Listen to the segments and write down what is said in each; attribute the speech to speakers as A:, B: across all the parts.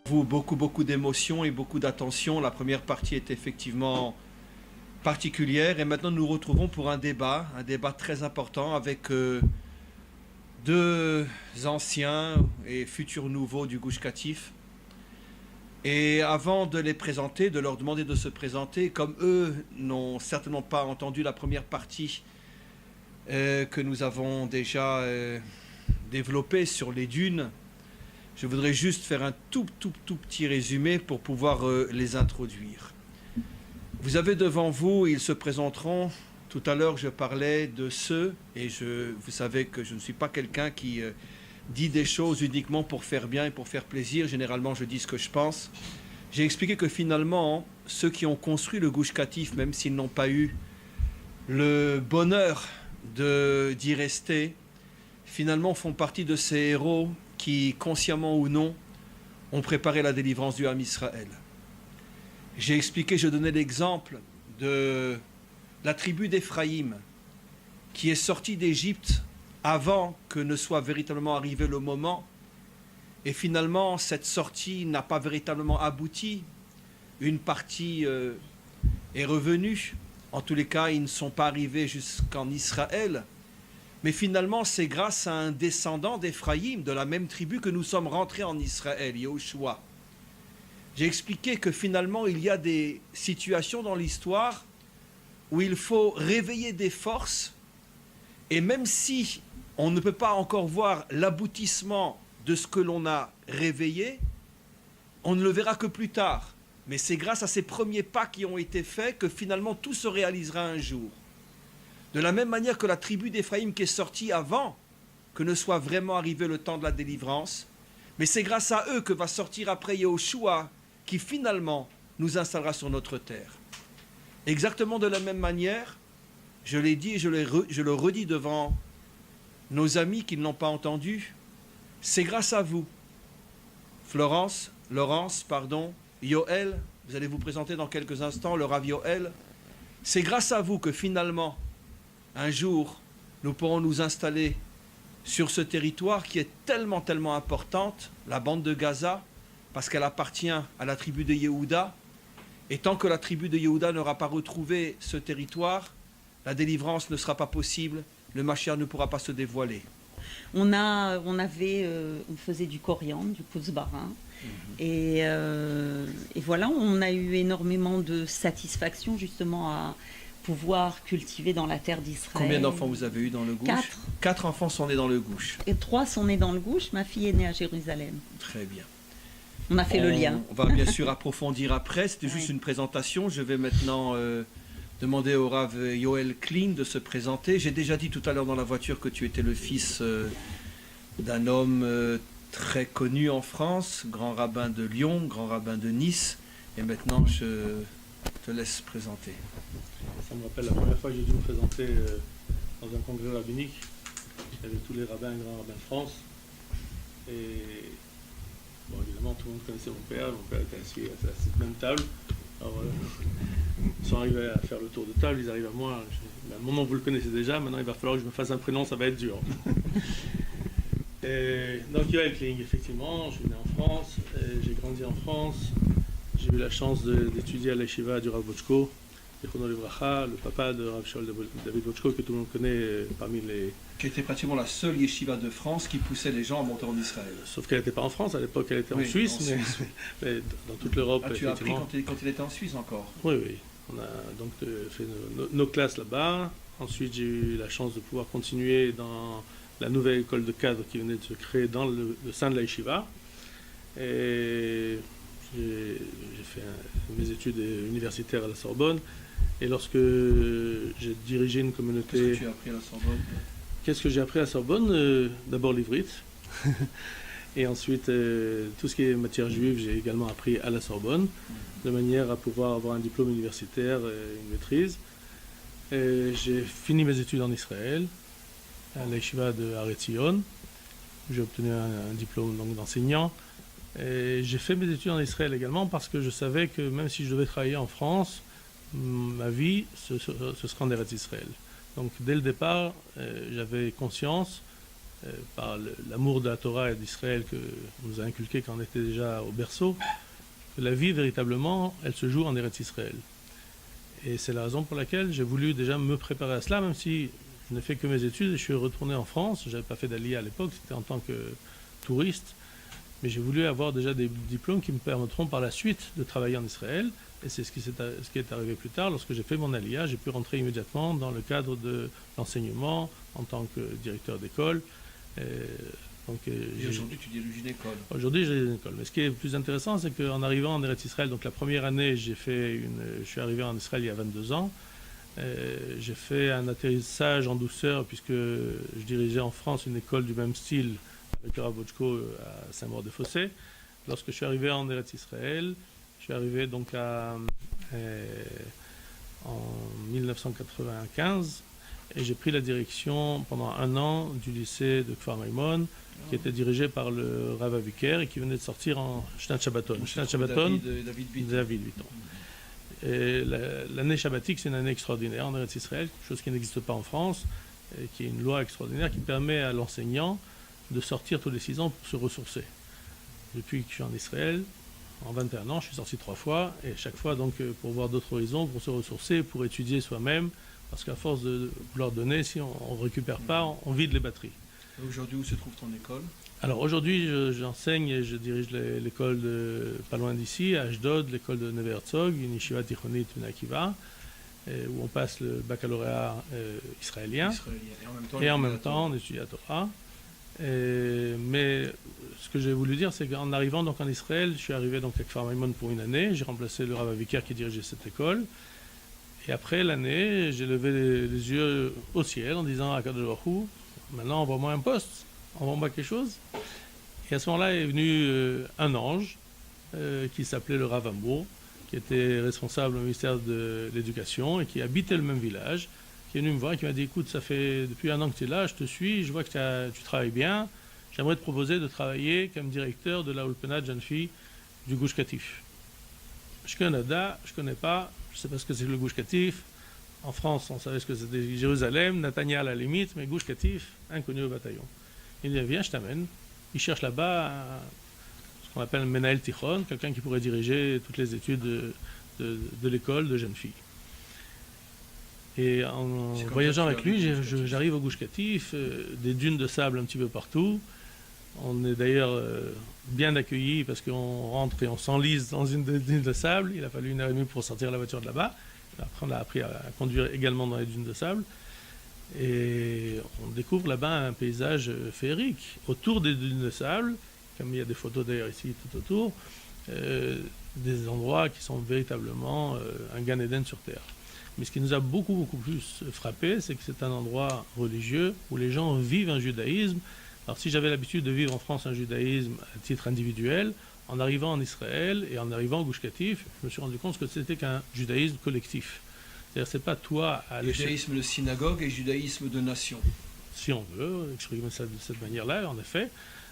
A: Beaucoup d'émotions et beaucoup d'attention. La première partie est effectivement particulière et maintenant nous nous retrouvons pour un débat très important avec deux anciens et futurs nouveaux du Gush Katif. Et avant de les présenter, de leur demander de se présenter, comme eux n'ont certainement pas entendu la première partie que nous avons déjà développée sur les dunes, je voudrais juste faire un tout petit résumé pour pouvoir les introduire. Vous avez devant vous, ils se présenteront. Tout à l'heure, je parlais de ceux, et vous savez que je ne suis pas quelqu'un qui dit des choses uniquement pour faire bien et pour faire plaisir. Généralement, je dis ce que je pense. J'ai expliqué que finalement, ceux qui ont construit le Gush Katif, même s'ils n'ont pas eu le bonheur d'y rester, finalement font partie de ces héros qui, consciemment ou non, ont préparé la délivrance du Ham Israël. J'ai expliqué, je donnais l'exemple de la tribu d'Éphraïm qui est sortie d'Égypte avant que ne soit véritablement arrivé le moment, et finalement cette sortie n'a pas véritablement abouti. Une partie est revenue, en tous les cas ils ne sont pas arrivés jusqu'en Israël, mais finalement c'est grâce à un descendant d'Éphraïm, de la même tribu, que nous sommes rentrés en Israël, Yahushua. J'ai expliqué que finalement il y a des situations dans l'histoire où il faut réveiller des forces, et même si on ne peut pas encore voir l'aboutissement de ce que l'on a réveillé, on ne le verra que plus tard. Mais c'est grâce à ces premiers pas qui ont été faits que finalement tout se réalisera un jour. De la même manière que la tribu d'Éphraïm qui est sortie avant que ne soit vraiment arrivé le temps de la délivrance, mais c'est grâce à eux que va sortir après Yahushua qui finalement nous installera sur notre terre. Exactement de la même manière, je l'ai dit et je le redis devant nos amis qui ne l'ont pas entendu, c'est grâce à vous, Laurence, Yoël, vous allez vous présenter dans quelques instants, le Rav Yoël, c'est grâce à vous que finalement, un jour, nous pourrons nous installer sur ce territoire qui est tellement importante, la bande de Gaza, parce qu'elle appartient à la tribu de Yehuda, et tant que la tribu de Yehuda n'aura pas retrouvé ce territoire, la délivrance ne sera pas possible, le Mashiach ne pourra pas se dévoiler.
B: On faisait du coriandre, du kouzbarin, et voilà, on a eu énormément de satisfaction justement à pouvoir cultiver dans la terre d'Israël.
A: Combien d'enfants vous avez eu dans le Gouche?
B: 4.
A: 4 enfants sont nés dans le Gouche.
B: Et 3 sont nés dans le Gouche, ma fille est née à Jérusalem.
A: Très bien.
B: On a fait le lien.
A: On va bien sûr approfondir après, c'était juste une présentation. Je vais maintenant demander au Rav Yoël Klein de se présenter. J'ai déjà dit tout à l'heure dans la voiture que tu étais le fils d'un homme très connu en France, grand rabbin de Lyon, grand rabbin de Nice. Et maintenant, je te laisse présenter.
C: Ça me rappelle la première fois que j'ai dû me présenter dans un congrès rabbinique. Il y avait tous les rabbins et grands rabbins de France. Et bon, évidemment, tout le monde connaissait mon père. Mon père était assis à cette même table. Alors, ils sont arrivés à faire le tour de table, ils arrivent à moi. Mon nom, vous le connaissez déjà, maintenant il va falloir que je me fasse un prénom, ça va être dur. Et donc, Yoël Kling, effectivement, je suis né en France, j'ai grandi en France. J'ai eu la chance d'étudier à l'Yeshiva du Rav Bochko, le papa de Rav Shaul David Bochko, que tout le monde connaît parmi les...
A: Qui était pratiquement la seule yeshiva de France qui poussait les gens à monter en Israël.
C: Sauf qu'elle n'était pas en France, à l'époque elle était en Suisse, mais dans toute l'Europe.
A: Ah, tu as appris quand il était en Suisse encore?
C: Oui. On a donc fait nos classes là-bas. Ensuite, j'ai eu la chance de pouvoir continuer dans la nouvelle école de cadre qui venait de se créer dans le sein de la Yeshiva. Et j'ai fait mes études universitaires à la Sorbonne. Et lorsque j'ai dirigé une communauté...
A: Qu'est-ce que tu as appris à la Sorbonne?
C: Qu'est-ce que j'ai appris à la Sorbonne? D'abord l'ivrite. Et ensuite, tout ce qui est matière juive, j'ai également appris à la Sorbonne, de manière à pouvoir avoir un diplôme universitaire et une maîtrise. J'ai fini mes études en Israël, à l'Yeshiva de Har Etzion. J'ai obtenu un diplôme d'enseignant. Et j'ai fait mes études en Israël également parce que je savais que même si je devais travailler en France, ma vie, ce serait en Eretz Israël. Donc dès le départ, j'avais conscience par l'amour de la Torah et d'Israël que nous a inculqué quand on était déjà au berceau, que la vie véritablement, elle se joue en Eretz Israël. Et c'est la raison pour laquelle j'ai voulu déjà me préparer à cela, même si je n'ai fait que mes études et je suis retourné en France. Je n'avais pas fait d'Aliyah à l'époque, c'était en tant que touriste. Mais j'ai voulu avoir déjà des diplômes qui me permettront par la suite de travailler en Israël. Et c'est ce qui est arrivé plus tard. Lorsque j'ai fait mon Aliyah, j'ai pu rentrer immédiatement dans le cadre de l'enseignement en tant que directeur d'école.
A: Et aujourd'hui, tu diriges une école.
C: Aujourd'hui, j'ai une école. Mais ce qui est le plus intéressant, c'est qu'en arrivant en Eretz Israël, donc la première année, je suis arrivé en Israël il y a 22 ans. J'ai fait un atterrissage en douceur puisque je dirigeais en France une école du même style avec le Rav Bochko à Saint-Maur-des-Fossés. Lorsque je suis arrivé en Eretz Israël, je suis arrivé donc en 1995 et j'ai pris la direction pendant un an du lycée de Kfar Maimon qui était dirigé par le Rav Aviker et qui venait de sortir en Shnat Shabbaton.
A: Shnat Shabbaton,
C: David Bitton. Et l'année shabbatique, c'est une année extraordinaire en Eretz Israël, quelque chose qui n'existe pas en France, et qui est une loi extraordinaire qui permet à l'enseignant de sortir tous les 6 ans pour se ressourcer. Depuis que je suis en Israël, en 21 ans, je suis sorti 3 fois, et chaque fois donc pour voir d'autres horizons, pour se ressourcer, pour étudier soi-même, parce qu'à force de vouloir donner, si on ne récupère pas, on vide les batteries.
A: Aujourd'hui, où se trouve ton école?
C: Alors aujourd'hui, j'enseigne et je dirige l'école pas loin d'ici, à Ashdod, l'école de Neve Herzog, une yeshiva tichonite Bnei Akiva, où on passe le baccalauréat israélien. Et en même temps, on étudie la Torah. Mais ce que j'ai voulu dire, c'est qu'en arrivant donc en Israël, je suis arrivé donc à Kfar Maimon pour une année. J'ai remplacé le Rav Aviker qui dirigeait cette école. Et après l'année, j'ai levé les yeux au ciel en disant à Kadosh Baruch Hu, maintenant envoie-moi un poste, envoie-moi quelque chose. Et à ce moment-là est venu un ange qui s'appelait le Rav Ambour, qui était responsable au ministère de l'Éducation et qui habitait le même village, qui est venu me voir et qui m'a dit, écoute, ça fait depuis un an que tu es là, je te suis, je vois que tu travailles bien, j'aimerais te proposer de travailler comme directeur de la Ulpana de jeunes filles du Gush Katif. Je connais Nada, je ne connais pas, je ne sais pas ce que c'est que le Gush Katif. En France, on savait ce que c'était Jérusalem, Natania à la limite, mais Gush Katif, inconnu au bataillon. Il dit, viens, je t'amène. Il cherche là-bas ce qu'on appelle un Menael Tichon, quelqu'un qui pourrait diriger toutes les études de l'école de jeunes filles. Et en voyageant avec lui, j'arrive au Gush Katif, des dunes de sable un petit peu partout. On est d'ailleurs bien accueillis parce qu'on rentre et on s'enlise dans une dune de sable. Il a fallu 1h30 pour sortir la voiture de là-bas. Après, on a appris à conduire également dans les dunes de sable. Et on découvre là-bas un paysage féerique. Autour des dunes de sable, comme il y a des photos d'ailleurs ici tout autour, des endroits qui sont véritablement un Gan Eden sur terre. Mais ce qui nous a beaucoup plus frappé, c'est que c'est un endroit religieux où les gens vivent un judaïsme. Alors si j'avais l'habitude de vivre en France un judaïsme à titre individuel, en arrivant en Israël et en arrivant au Gush Katif, je me suis rendu compte que c'était qu'un judaïsme collectif. C'est-à-dire c'est pas toi à l'échelle...
A: Judaïsme de synagogue et judaïsme de nation.
C: Si on veut exprimer ça de cette manière-là, en effet.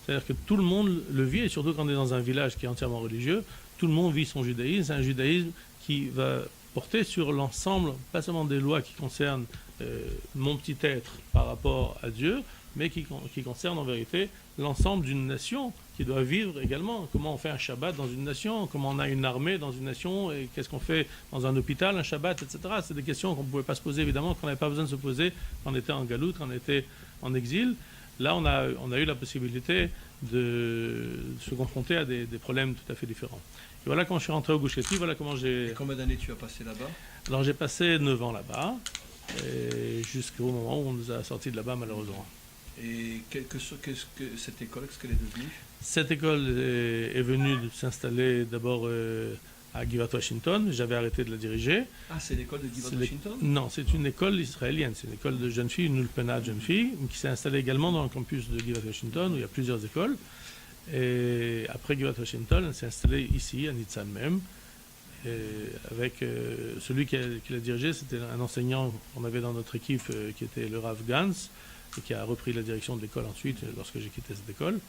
C: C'est-à-dire que tout le monde le vit, et surtout quand on est dans un village qui est entièrement religieux, tout le monde vit son judaïsme. C'est un judaïsme qui va porter sur l'ensemble, pas seulement des lois qui concernent mon petit être par rapport à Dieu, mais qui concerne en vérité l'ensemble d'une nation qui doit vivre également. Comment on fait un Shabbat dans une nation, comment on a une armée dans une nation, et qu'est-ce qu'on fait dans un hôpital, un Shabbat, etc. C'est des questions qu'on ne pouvait pas se poser, évidemment, qu'on n'avait pas besoin de se poser quand on était en galoute, quand on était en exil. Là, on a eu la possibilité de se confronter à des problèmes tout à fait différents. Et voilà quand je suis rentré au Gush Katif, voilà comment j'ai...
A: Et combien d'années tu as passé là-bas?
C: Alors j'ai passé 9 ans là-bas, jusqu'au moment où on nous a sortis de là-bas malheureusement.
A: Et qu'est-ce que cette école, qu'est-ce qu'elle est devenue?
C: Cette école est venue de s'installer d'abord à Givat Washington. J'avais arrêté de la diriger.
A: Ah, c'est l'école de Givat Washington?
C: Non, c'est une école israélienne. C'est une école de jeunes filles, une ulpana de jeunes filles, qui s'est installée également dans le campus de Givat Washington, où il y a plusieurs écoles. Et après Givat Washington, elle s'est installée ici, à Nitzan même. Et avec celui qui l'a dirigé, c'était un enseignant qu'on avait dans notre équipe qui était le Rav Gans, et qui a repris la direction de l'école ensuite lorsque j'ai quitté cette école.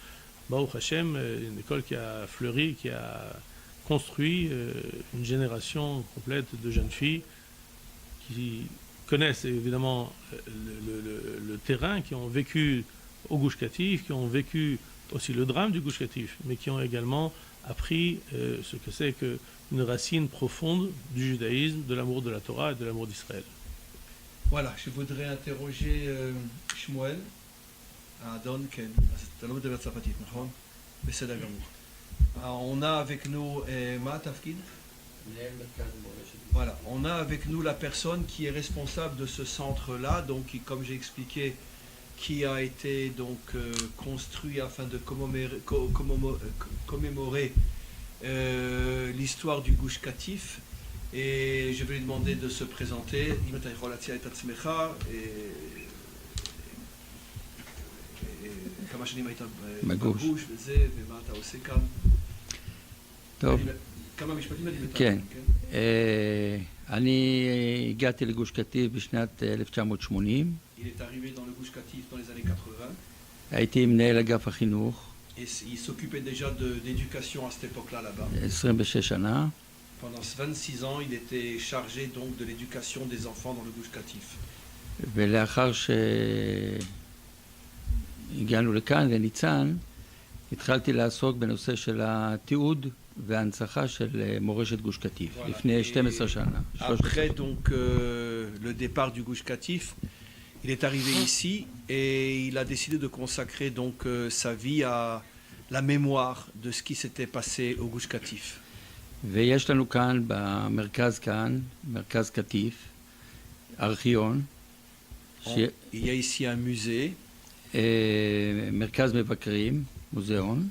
C: Baruch Hashem, une école qui a fleuri, qui a construit une génération complète de jeunes filles qui connaissent évidemment le terrain, qui ont vécu au Gush Katif, qui ont vécu aussi le drame du Gush Katif, mais qui ont également appris ce que c'est qu'une racine profonde du judaïsme, de l'amour de la Torah et de l'amour d'Israël.
A: Voilà, je voudrais interroger Shmuel. Adon, Ken. אתה לא מדבר צרפתית, נכון? בסדר גמור. On a avec nous, מה התפקיד? Voilà, on a avec nous la personne qui est responsable de ce centre-là, donc comme j'ai expliqué, qui a été donc construit afin de commémorer l'histoire du Gush Katif. Et je vais lui demander de se présenter. אם אתה יכול להציע את עצמך, כמה שנים היית בגוש וזה, ומה אתה עושה כאן.
D: טוב.
A: כמה משפטים אני מתאר.
D: כן. אני הגעתי לגוש קטיף בשנת 1980.
A: Il est arrivé dans le Gush Katif dans les années 80.
D: הייתי מנהל אגף החינוך.
A: Et il s'occupait déjà d'éducation à cette époque-là là-bas.
D: 26 שנה.
A: Pendant 26 ans, il était chargé donc de l'éducation des enfants dans le Gush Katif.
D: ולאחר שהגענו לכאן, לניצן, התחלתי לעסוק בנושא של התיעוד וההנצחה של מורשת גוש קטיף, לפני 12 שנה.
A: Après donc le départ du Gush Katif, il est arrivé ici et il a décidé de consacrer donc sa vie à la mémoire de ce qui s'était passé au Gush Katif.
D: ויש לנו כאן, במרכז כאן, מרכז קטיף, ארכיון.
A: Il y a ici un musée.
D: מרכז מבקרים, מוזיאון,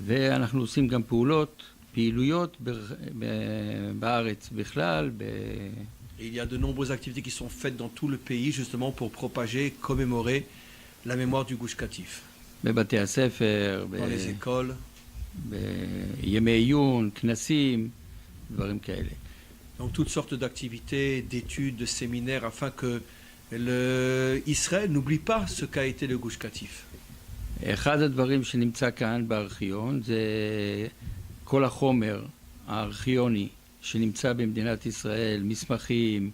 D: ואנחנו עושים גם פעילויות בארץ בכלל.
A: Il y a de nombreuses activités qui sont faites dans tout le pays justement pour propager, commémorer la mémoire du Gush Katif.
D: בבתי הספר,
A: dans les écoles.
D: בימי עיון, כנסים, דברים כאלה.
A: Donc toutes sortes d'activités, d'études, de séminaires afin que Israël n'oublie pas ce qu'a été le Gush Katif.
D: אחד הדברים שנמצא כאן בארכיון זה כל החומר הארכיוני שנמצא במדינת ישראל, מסמכים,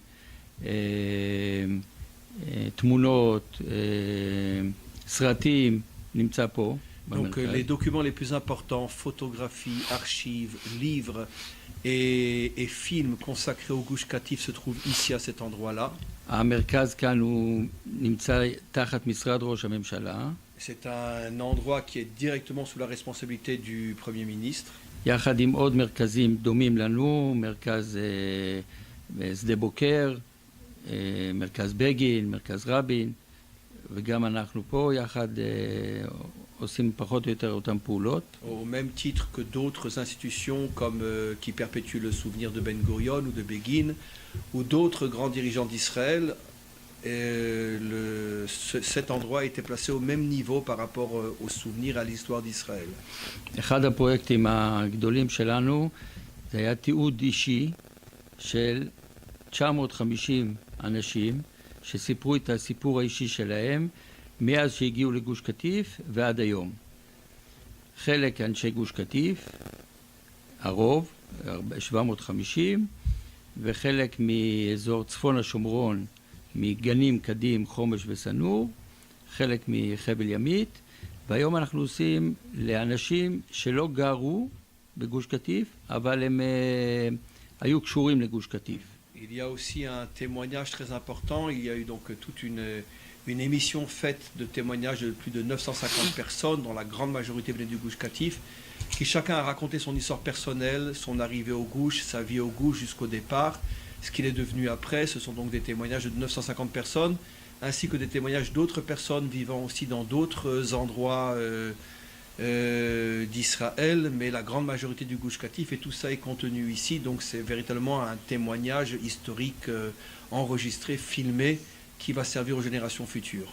D: תמונות, סרטים, נמצא פה.
A: Donc les documents les plus importants, photographies, archives, livres et films consacrés au Gush Katif se trouvent ici à cet endroit-là.
D: המרכז כאן הוא נמצא תחת משרד ראש הממשלה.
A: C'est un endroit qui est directement sous la responsabilité du Premier ministre.
D: יחד עם עוד מרכזים דומים לנו, מרכז שדה בוקר, מרכז בגין, מרכז רבין, וגם אנחנו פה יחד עושים פחות או יותר אותם פעולות.
A: Au même titre que d'autres institutions comme qui perpétuent le souvenir de Ben Gurion ou de Begin ou d'autres grands dirigeants d'Israël, cet endroit a été placé au même niveau par rapport au souvenir à l'histoire d'Israël.
D: אחד הפרויקטים הגדולים שלנו זה היה תיעוד אישי של 950 אנשים שסיפרו את הסיפור האישי שלהם מאז שהגיעו לגוש קטיף ועד היום. חלק אנשי גוש קטיף, הרוב, 750, וחלק מאזור צפון השומרון, מגנים, קדים, חומש וסנור, חלק מחבל ימית, והיום אנחנו עושים לאנשים שלא גרו בגוש קטיף, אבל הם היו קשורים לגוש קטיף.
A: Il y a aussi un témoignage très important. Il y a eu donc toute une émission faite de témoignages de plus de 950 personnes, dont la grande majorité venait du Gush Katif, qui chacun a raconté son histoire personnelle, son arrivée au Gush, sa vie au Gush jusqu'au départ, ce qu'il est devenu après. Ce sont donc des témoignages de 950 personnes, ainsi que des témoignages d'autres personnes vivant aussi dans d'autres endroits d'Israël, mais la grande majorité du Gush Katif, et tout ça est contenu ici, donc c'est véritablement un témoignage historique enregistré, filmé, qui va servir aux générations futures.